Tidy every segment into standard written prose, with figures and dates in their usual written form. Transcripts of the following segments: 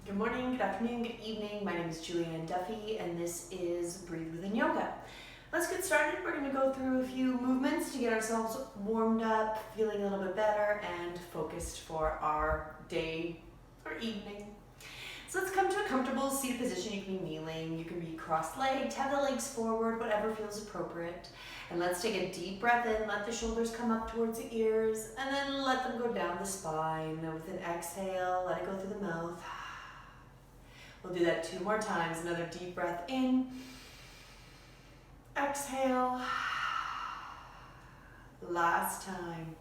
Good morning, good afternoon, good evening. My name is Julianne Duffy and this is Breathe Within Yoga. Let's get started. We're going to go through a few movements to get ourselves warmed up, feeling a little bit better and focused for our day or evening. So let's come to a comfortable seated position. You can be kneeling, you can be cross-legged, have the legs forward, whatever feels appropriate. And let's take a deep breath in, let the shoulders come up towards the ears, and then let them go down the spine. And with an exhale, let it go through the mouth. We'll do that 2 more times. Another deep breath in. Exhale. Last time.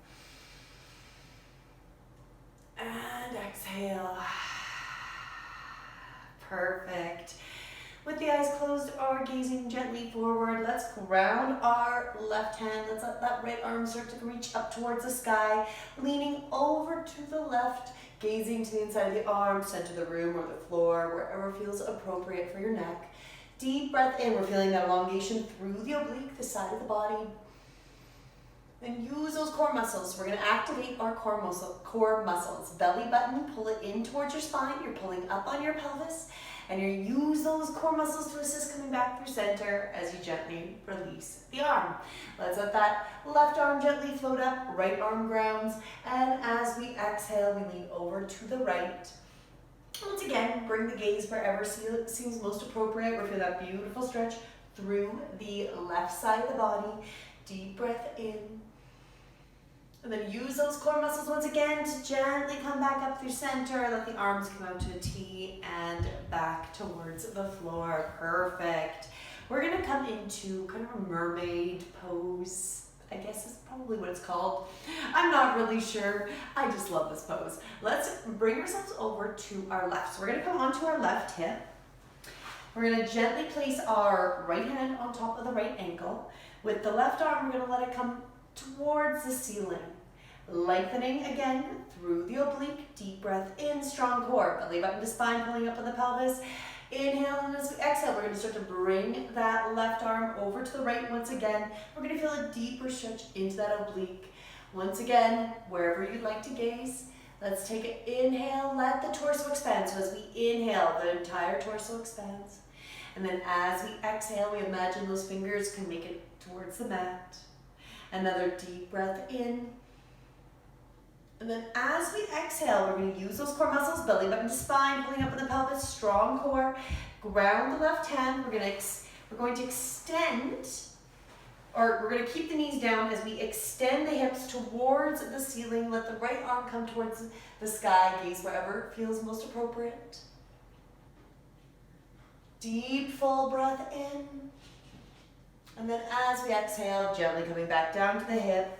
And exhale. Perfect. With the eyes closed or gazing gently forward, let's ground our left hand. Let's let that right arm start to reach up towards the sky, leaning over to the left, gazing to the inside of the arm, center of the room or the floor, wherever feels appropriate for your neck. Deep breath in. We're feeling that elongation through the oblique, the side of the body. And use those core muscles. We're going to activate our core muscles. Belly button, pull it in towards your spine. You're pulling up on your pelvis. And you use those core muscles to assist coming back through center as you gently release the arm. Let's let that left arm gently float up, right arm grounds. And as we exhale, we lean over to the right. Once again, bring the gaze wherever seems most appropriate. We're feeling that beautiful stretch through the left side of the body. Deep breath in. And then use those core muscles once again to gently come back up through center. Let the arms come out to a T and back towards the floor. Perfect. We're going to come into kind of a mermaid pose. I guess is probably what it's called. I'm not really sure. I just love this pose. Let's bring ourselves over to our left. So we're going to come onto our left hip. We're going to gently place our right hand on top of the right ankle. With the left arm, we're going to let it come towards the ceiling. Lengthening again through the oblique. Deep breath in, strong core. Belly button to spine, pulling up on the pelvis. Inhale, and as we exhale, we're going to start to bring that left arm over to the right once again. We're going to feel a deeper stretch into that oblique. Once again, wherever you'd like to gaze, let's take an inhale, let the torso expand. So as we inhale, the entire torso expands. And then as we exhale, we imagine those fingers can make it towards the mat. Another deep breath in. And then as we exhale, we're going to use those core muscles, belly button to spine, pulling up in the pelvis, strong core. Ground the left hand. We're going to extend, or we're going to keep the knees down as we extend the hips towards the ceiling. Let the right arm come towards the sky. Gaze wherever feels most appropriate. Deep, full breath in. And then as we exhale, gently coming back down to the hip.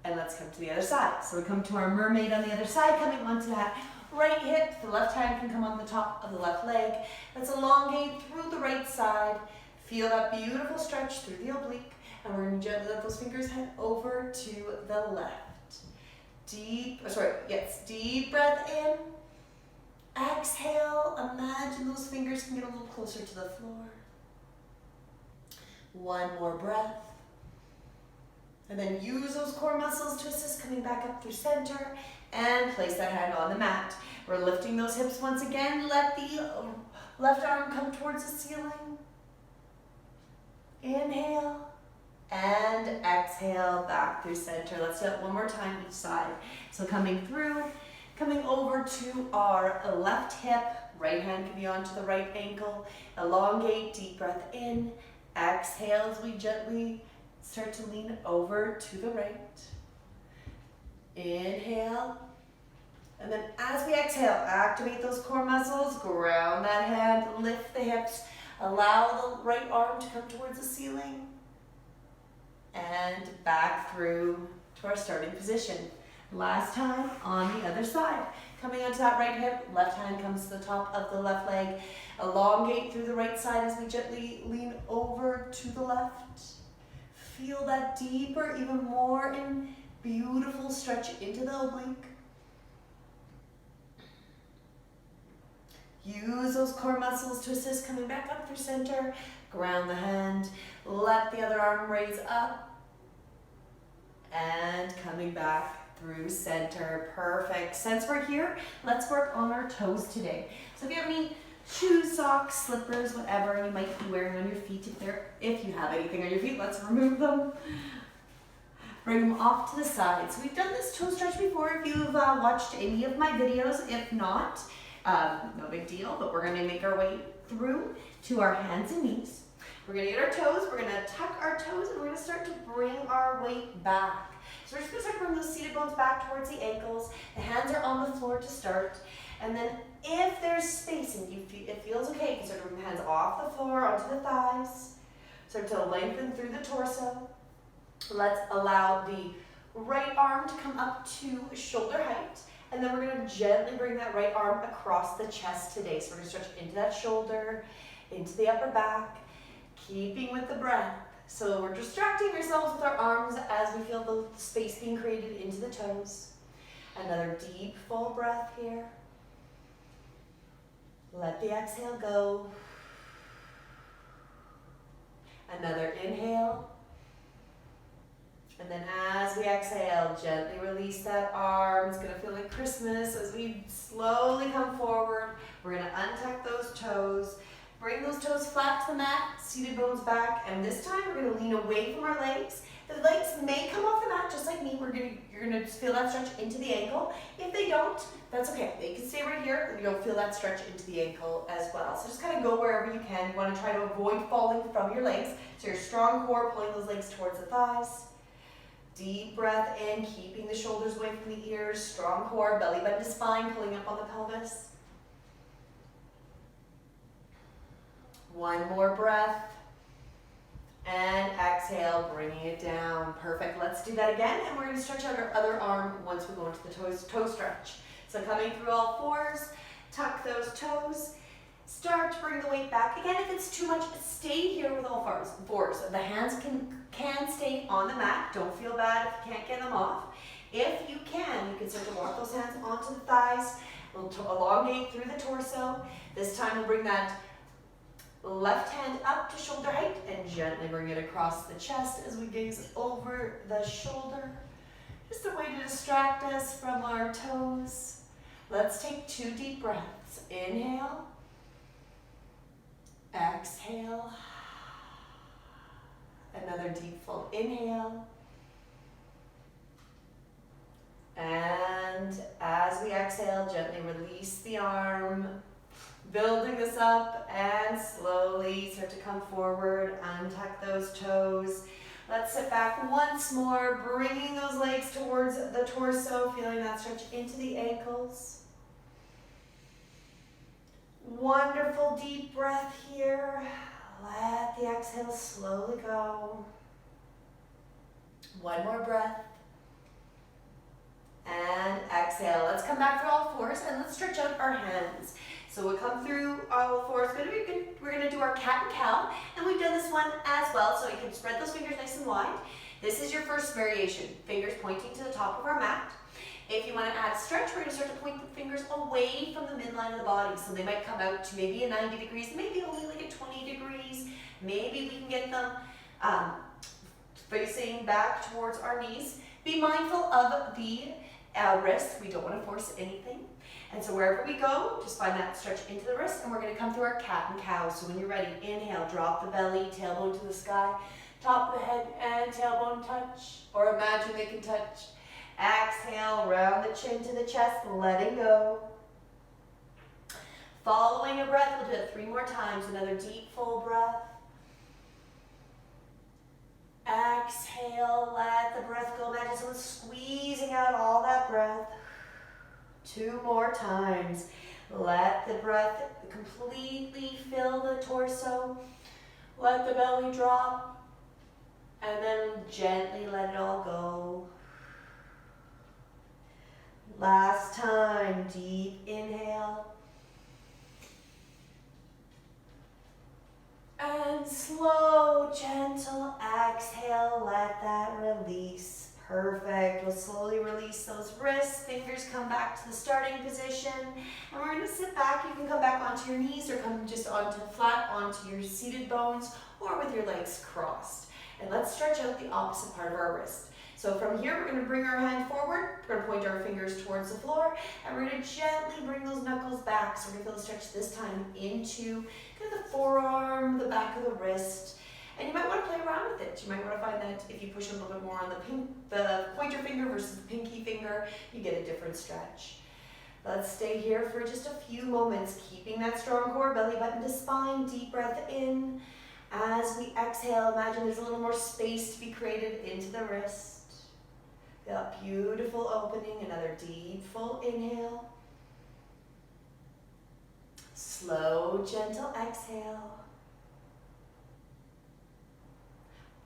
And let's come to the other side. So we come to our mermaid on the other side, coming onto that right hip. The left hand can come on the top of the left leg. Let's elongate through the right side. Feel that beautiful stretch through the oblique. And we're going to gently let those fingers head over to the left. Deep breath in. Exhale. Imagine those fingers can get a little closer to the floor. One more breath. And then use those core muscles to assist coming back up through center and place that hand on the mat. We're lifting those hips once again. Let the left arm come towards the ceiling. Inhale and exhale back through center. Let's do it one more time each side. So coming through, coming over to our left hip. Right hand can be onto the right ankle. Elongate, deep breath in. Exhale as we gently start to lean over to the right. Inhale. And then as we exhale, activate those core muscles, ground that hand, lift the hips, allow the right arm to come towards the ceiling. And back through to our starting position. Last time on the other side. Coming onto that right hip, left hand comes to the top of the left leg. Elongate through the right side as we gently lean over to the left. Feel that deeper, even more in beautiful stretch into the oblique. Use those core muscles to assist coming back up through center. Ground the hand. Let the other arm raise up. And coming back through center. Perfect. Since we're here, let's work on our toes today. So if you have any shoes, socks, slippers, whatever you might be wearing on your feet, if you have anything on your feet, let's remove them. Bring them off to the side. So we've done this toe stretch before if you've watched any of my videos. If not, no big deal, but we're gonna make our way through to our hands and knees. We're gonna get our toes, we're gonna tuck our toes, and we're gonna start to bring our weight back. So we're just gonna start bringing those seated bones back towards the ankles. The hands are on the floor to start. And then if there's space and it feels okay, you can start to bring the hands off the floor onto the thighs. Start to lengthen through the torso. Let's allow the right arm to come up to shoulder height. And then we're gonna gently bring that right arm across the chest today. So we're gonna stretch into that shoulder, into the upper back, keeping with the breath. So we're distracting ourselves with our arms as we feel the space being created into the toes. Another deep, full breath here. Let the exhale go. Another inhale. And then as we exhale, gently release that arm. It's gonna feel like Christmas as we slowly come forward. We're gonna untuck those toes. Bring those toes flat to the mat, seated bones back, and this time we're gonna lean away from our legs. The legs may come off the mat just like me. You're gonna feel that stretch into the ankle. If they don't, that's okay. They can stay right here, and you'll feel that stretch into the ankle as well. So just kind of go wherever you can. You wanna try to avoid falling from your legs. So your strong core, pulling those legs towards the thighs. Deep breath in, keeping the shoulders away from the ears. Strong core, belly button to spine, pulling up on the pelvis. One more breath. And exhale, bringing it down. Perfect. Let's do that again. And we're going to stretch out our other arm once we go into the toe stretch. So coming through all fours, tuck those toes. Start to bring the weight back. Again, if it's too much, stay here with all fours. The hands can stay on the mat. Don't feel bad if you can't get them off. If you can start to walk those hands onto the thighs. We'll elongate through the torso. This time we'll bring that left hand up to shoulder height and gently bring it across the chest as we gaze over the shoulder. Just a way to distract us from our toes. Let's take 2 deep breaths. Inhale. Exhale. Another deep full inhale. And as we exhale, gently release the arm. Building this up and slowly start to come forward, untuck those toes. Let's sit back once more, bringing those legs towards the torso, feeling that stretch into the ankles. Wonderful deep breath here. Let the exhale slowly go. One more breath. And exhale. Let's come back through all fours and let's stretch out our hands. So we'll come through all fours. We're going to do our cat and cow, and we've done this one as well, so you can spread those fingers nice and wide. This is your first variation, fingers pointing to the top of our mat. If you want to add stretch, we're going to start to point the fingers away from the midline of the body, so they might come out to maybe a 90 degrees, maybe only like a 20 degrees. Maybe we can get them facing back towards our knees. Be mindful of the wrist. We don't want to force anything. And so wherever we go, just find that stretch into the wrist, and we're going to come through our cat and cow. So when you're ready, inhale, drop the belly, tailbone to the sky, top of the head and tailbone touch, or imagine they can touch. Exhale, round the chin to the chest, letting go. Following a breath, we'll do it 3 more times. Another deep, full breath. Exhale, let the breath go. Imagine someone squeezing out all that breath. 2 more times. Let the breath completely fill the torso. Let the belly drop. And then gently let it all go. Last time, deep inhale. And slow, gentle exhale. Let that release. Perfect. We'll slowly release those wrists. Fingers come back to the starting position. And we're going to sit back. You can come back onto your knees or come just onto flat onto your seated bones or with your legs crossed. And let's stretch out the opposite part of our wrist. So from here, we're going to bring our hand forward, we're going to point our fingers towards the floor, and we're going to gently bring those knuckles back. So we're going to feel the stretch this time into kind of the forearm, the back of the wrist. And you might want to play around with it. You might want to find that if you push a little bit more on the pointer finger versus the pinky finger, you get a different stretch. Let's stay here for just a few moments, keeping that strong core, belly button to spine, deep breath in. As we exhale, imagine there's a little more space to be created into the wrist. Feel that beautiful opening, another deep, full inhale. Slow, gentle exhale.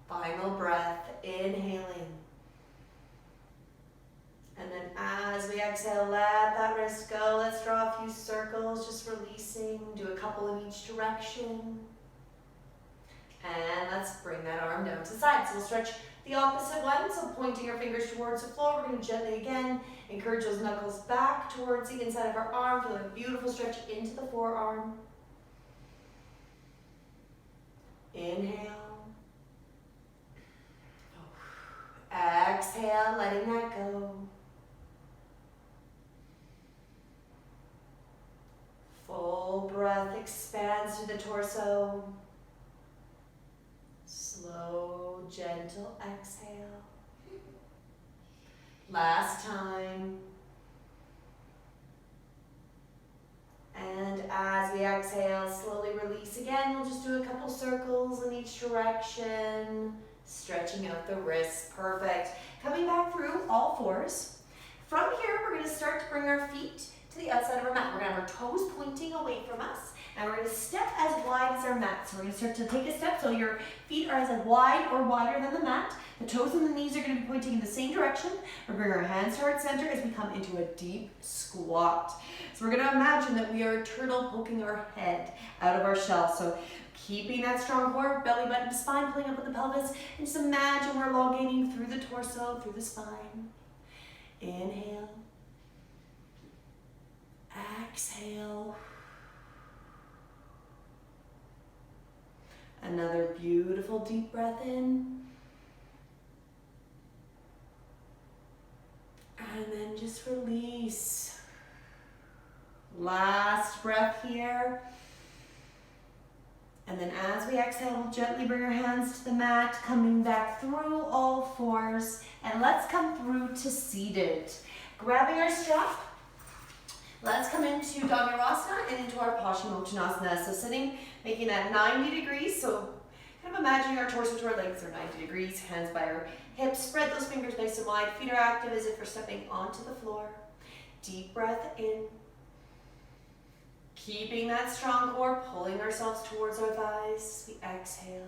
Final breath, inhaling. And then as we exhale, let that wrist go. Let's draw a few circles, just releasing. Do a couple in each direction. And let's bring that arm down to the side. So we'll stretch the opposite one. So pointing our fingers towards the floor, we're going to gently again encourage those knuckles back towards the inside of our arm. Feel a beautiful stretch into the forearm. Inhale. Exhale, letting that go. Full breath expands through the torso. Slow, gentle exhale. Last time. And as we exhale, slowly release again. We'll just do a couple circles in each direction. Stretching out the wrists, perfect. Coming back through all fours. From here, we're going to start to bring our feet to the outside of our mat. We're going to have our toes pointing away from us, and we're going to step as wide as our mat. So we're going to start to take a step so your feet are as wide or wider than the mat. The toes and the knees are going to be pointing in the same direction. We're bringing our hands to heart center as we come into a deep squat. So we're going to imagine that we are a turtle poking our head out of our shell. So keeping that strong core, belly button to spine, pulling up with the pelvis, and just imagine we're elongating through the torso, through the spine. Inhale. Exhale. Another beautiful deep breath in. And then just release. Last breath here. And then as we exhale, we'll gently bring our hands to the mat, coming back through all fours. And let's come through to seated. Grabbing our strap, let's come into Dhanurasana and into our Paschimottanasana. So sitting, making that 90 degrees. So kind of imagining our torso to our legs are 90 degrees, hands by our hips. Spread those fingers nice and wide. Feet are active as if we're stepping onto the floor. Deep breath in. Keeping that strong core, pulling ourselves towards our thighs. We exhale,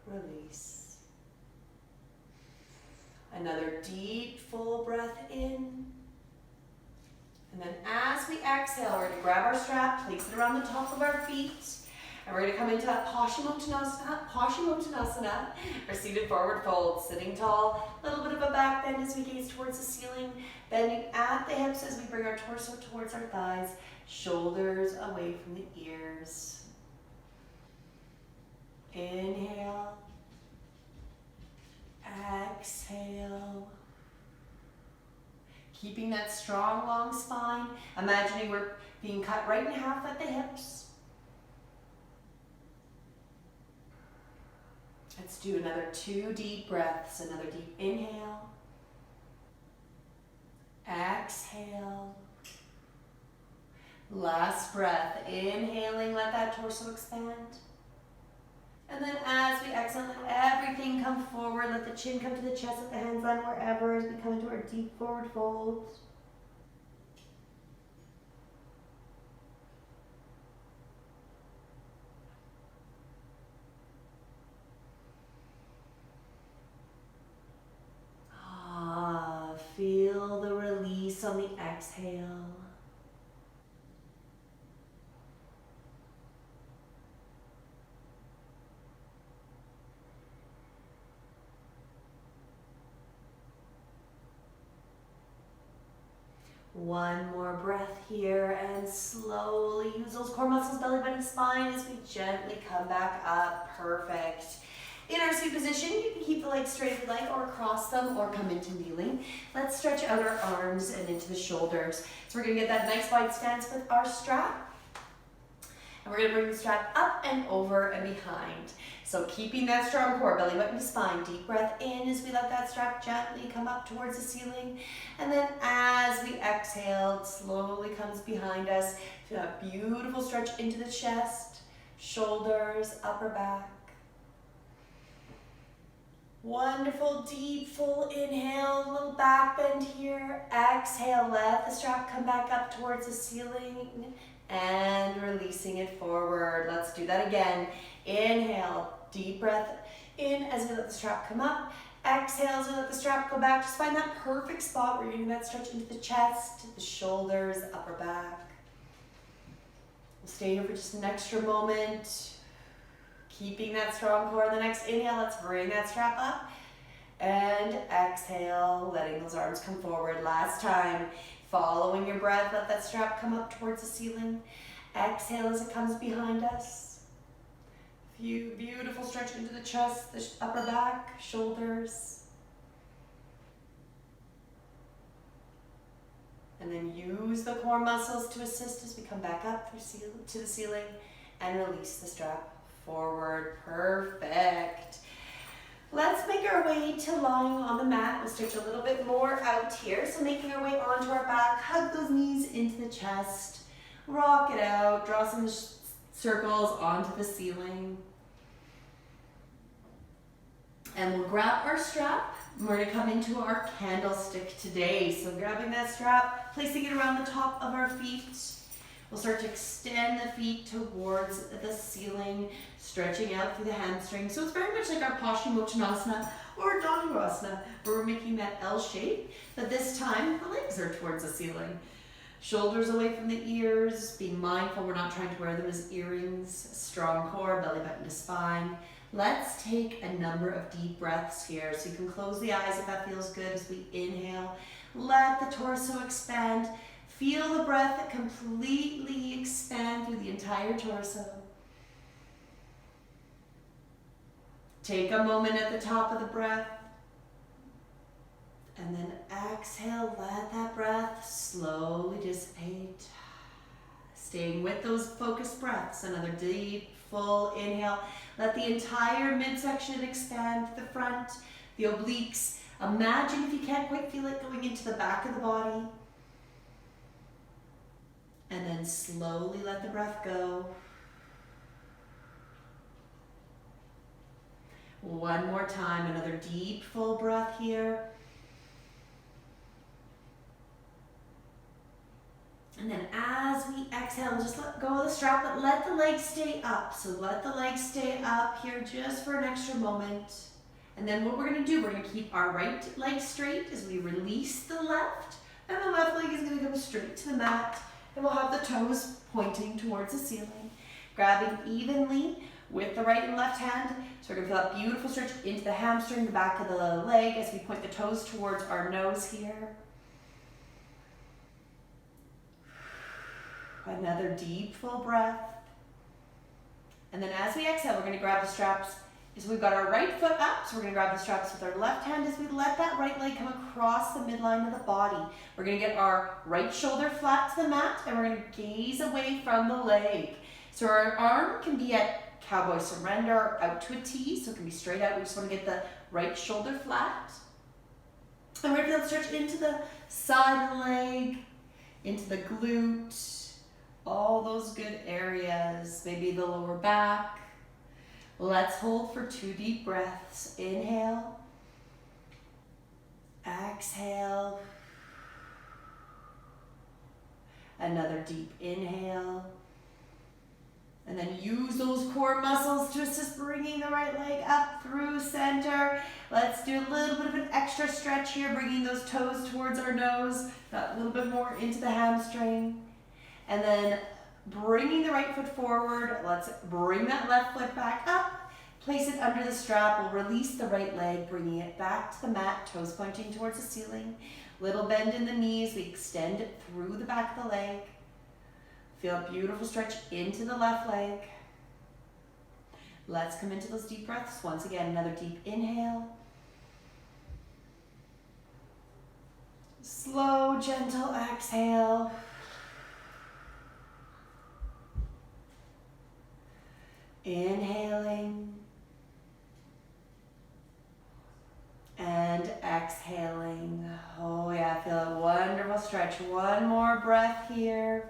release. Another deep, full breath in. And then as we exhale, we're going to grab our strap, place it around the top of our feet. And we're going to come into that Paschimottanasana, or seated forward fold, sitting tall. A little bit of a back bend as we gaze towards the ceiling. Bending at the hips as we bring our torso towards our thighs. Shoulders away from the ears. Inhale. Exhale. Keeping that strong, long spine. Imagining we're being cut right in half at the hips. Let's do another 2 deep breaths. Another deep inhale. Exhale. Last breath. Inhaling, let that torso expand. And then as we exhale, let everything come forward. Let the chin come to the chest, let the hands land wherever as we come into our deep forward fold. Feel the release on the exhale. One more breath here, and slowly use those core muscles, belly button, spine as we gently come back up. Perfect. In our seat position, you can keep the legs straight if you like, or cross them, or come into kneeling. Let's stretch out our arms and into the shoulders. So we're gonna get that nice wide stance with our strap. And we're gonna bring the strap up and over and behind. So keeping that strong core, belly button to spine. Deep breath in as we let that strap gently come up towards the ceiling. And then as we exhale, it slowly comes behind us. Feel that beautiful stretch into the chest, shoulders, upper back. Wonderful, deep, full inhale, little back bend here. Exhale, let the strap come back up towards the ceiling and releasing it forward. Let's do that again. Inhale, deep breath in as we let the strap come up. Exhale as we let the strap go back. Just find that perfect spot where you're getting that stretch into the chest, the shoulders, upper back. We'll stay here for just an extra moment. Keeping that strong core. The next inhale, let's bring that strap up. And exhale, letting those arms come forward. Last time, following your breath, let that strap come up towards the ceiling. Exhale as it comes behind us. Few beautiful stretch into the chest, the upper back, shoulders. And then use the core muscles to assist as we come back up to the ceiling and release the strap forward. Perfect. Let's make our way to lying on the mat. We'll stretch a little bit more out here. So making our way onto our back, hug those knees into the chest, rock it out, draw some circles onto the ceiling. And we'll grab our strap. We're going to come into our candlestick today. So grabbing that strap, placing it around the top of our feet. We'll start to extend the feet towards the ceiling, stretching out through the hamstrings. So it's very much like our Paschimottanasana or Dhanurasana, where we're making that L shape, but this time the legs are towards the ceiling. Shoulders away from the ears, being mindful we're not trying to wear them as earrings. Strong core, belly button to spine. Let's take a number of deep breaths here. So you can close the eyes if that feels good as we inhale. Let the torso expand. Feel the breath completely expand through the entire torso. Take a moment at the top of the breath. And then exhale, let that breath slowly dissipate. Staying with those focused breaths. Another deep, full inhale. Let the entire midsection expand to the front, the obliques. Imagine if you can't quite feel it going into the back of the body. And then slowly let the breath go. One more time, another deep, full breath here. And then as we exhale, just let go of the strap, but let the legs stay up. So let the legs stay up here just for an extra moment. And then what we're gonna do, we're gonna keep our right leg straight as we release the left, and the left leg is gonna come straight to the mat. And we'll have the toes pointing towards the ceiling, grabbing evenly with the right and left hand. So we're gonna feel that beautiful stretch into the hamstring, the back of the leg as we point the toes towards our nose here. Another deep, full breath. And then as we exhale, we're gonna grab the straps. So we've got our right foot up, so we're gonna grab the straps with our left hand as we let that right leg come across the midline of the body. We're gonna get our right shoulder flat to the mat, and we're gonna gaze away from the leg. So our arm can be at cowboy surrender, out to a T, so it can be straight out. We just wanna get the right shoulder flat. And we're gonna stretch into the side of the leg, into the glute, all those good areas, maybe the lower back. Let's hold for 2 deep breaths. Inhale. Exhale. Another deep inhale. And then use those core muscles to assist bringing the right leg up through center. Let's do a little bit of an extra stretch here, bringing those toes towards our nose, a little bit more into the hamstring. And then bringing the right foot forward, let's bring that left foot back up, place it under the strap, we'll release the right leg, bringing it back to the mat, toes pointing towards the ceiling. Little bend in the knees, we extend it through the back of the leg. Feel a beautiful stretch into the left leg. Let's come into those deep breaths. Once again, another deep inhale. Slow, gentle exhale. Inhaling. And exhaling. Oh yeah, feel a wonderful stretch. One more breath here.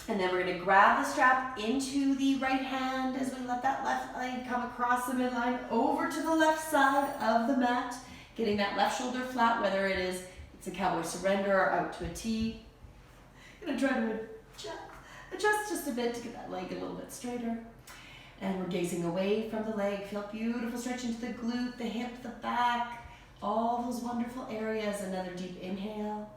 And then we're going to grab the strap into the right hand as we let that left leg come across the midline over to the left side of the mat. Getting that left shoulder flat, whether it's a cowboy surrender or out to a T. Going to try to adjust just a bit to get that leg a little bit straighter. And we're gazing away from the leg. Feel beautiful stretch into the glute, the hip, the back, all those wonderful areas. Another deep inhale.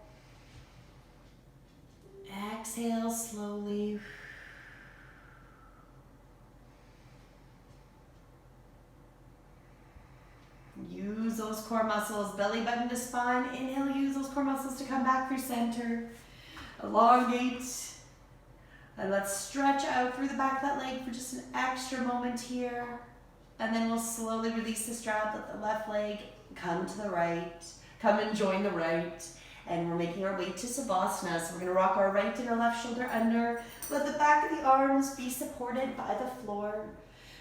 Exhale slowly. Use those core muscles, belly button to spine. Inhale, use those core muscles to come back through center. Elongate. And let's stretch out through the back of that leg for just an extra moment here. And then we'll slowly release the strap, let the left leg come to the right. Come and join the right. And we're making our way to Savasana. So we're going to rock our right and our left shoulder under. Let the back of the arms be supported by the floor.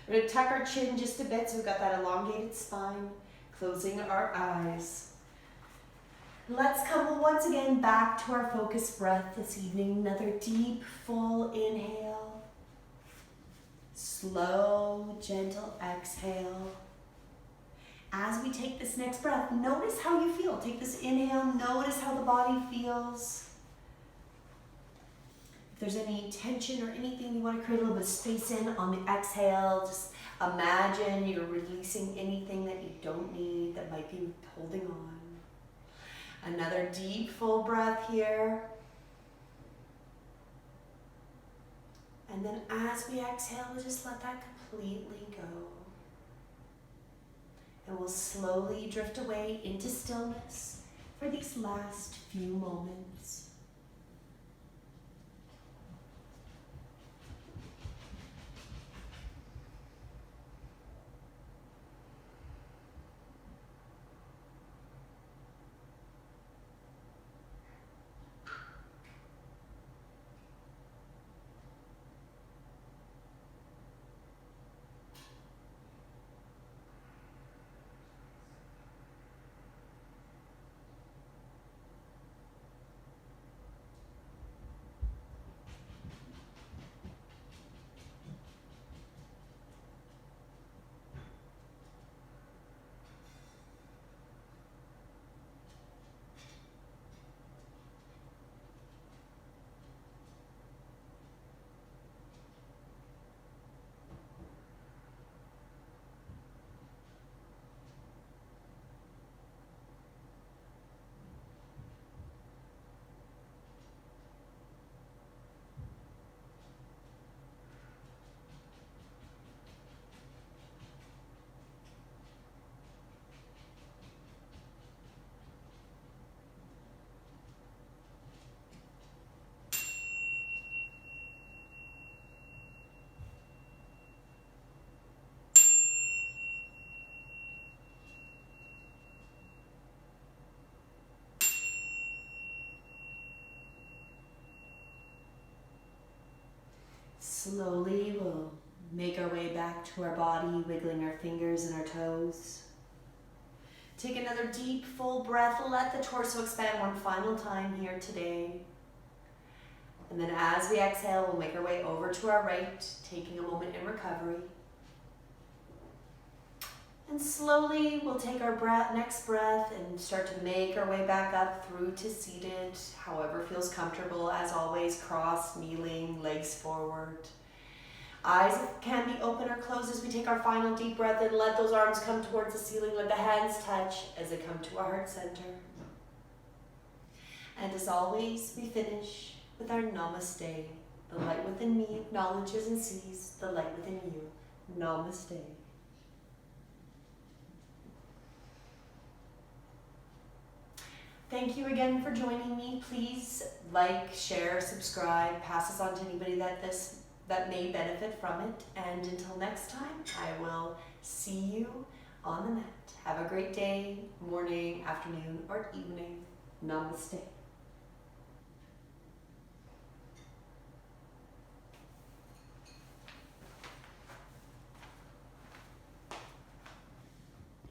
We're going to tuck our chin just a bit so we've got that elongated spine. Closing our eyes. Let's come once again back to our focused breath this evening. Another deep, full inhale. Slow, gentle exhale. As we take this next breath, notice how you feel. Take this inhale, notice how the body feels. If there's any tension or anything you want to create a little bit of space in on the exhale, just imagine you're releasing anything that you don't need that might be holding on. Another deep, full breath here. And then as we exhale, we'll just let that completely go. And we'll slowly drift away into stillness for these last few moments. Slowly, we'll make our way back to our body, wiggling our fingers and our toes. Take another deep, full breath. Let the torso expand one final time here today. And then as we exhale, we'll make our way over to our right, taking a moment in recovery. And slowly, we'll take our next breath and start to make our way back up through to seated, however feels comfortable. As always, cross, kneeling, legs forward. Eyes can be open or closed as we take our final deep breath and let those arms come towards the ceiling. Let the hands touch as they come to our heart center. And as always, we finish with our namaste. The light within me acknowledges and sees the light within you. Namaste. Thank you again for joining me. Please like, share, subscribe, pass this on to anybody that this that may benefit from it. And until next time, I will see you on the mat. Have a great day, morning, afternoon, or evening. Namaste.